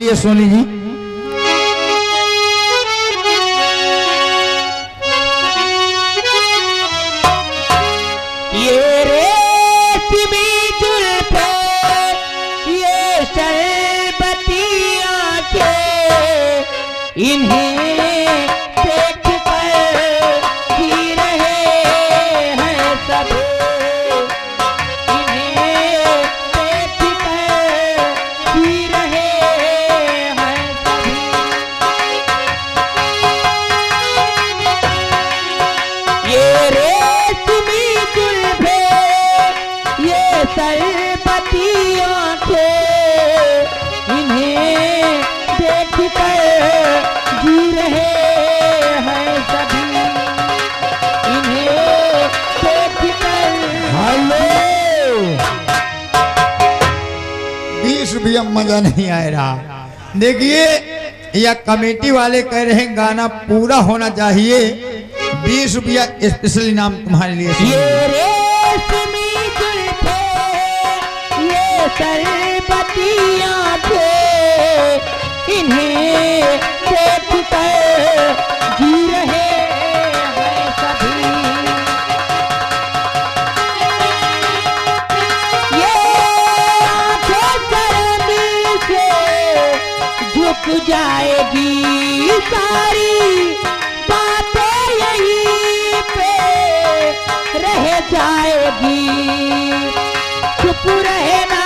ये सोनी जी ये रेशमी जुल्फे ये शरबती आंखें इन्हें देख कर जी रहे हैं सब इन्हें देख कर जी रहे हैं सभी ये रेशमी जुल्फे ये शरबती आंखें इन्हें देख कर जी रहे हैं सभी इन्हें देख कर हेलो 20 रुपया मजा नहीं आ रहा। देखिए यह कमेटी वाले कह रहे हैं गाना पूरा होना चाहिए। 20 रुपया स्पेशल इनाम तुम्हारे लिए। ये रेशमी जुल्फे ये शरबती आंखें इन्हें देख कर जी रहे हैं सभी ये आंखें गर्मी से झुक जाएगी सारी बातें यहीं पे रह जाएगी चुप रहना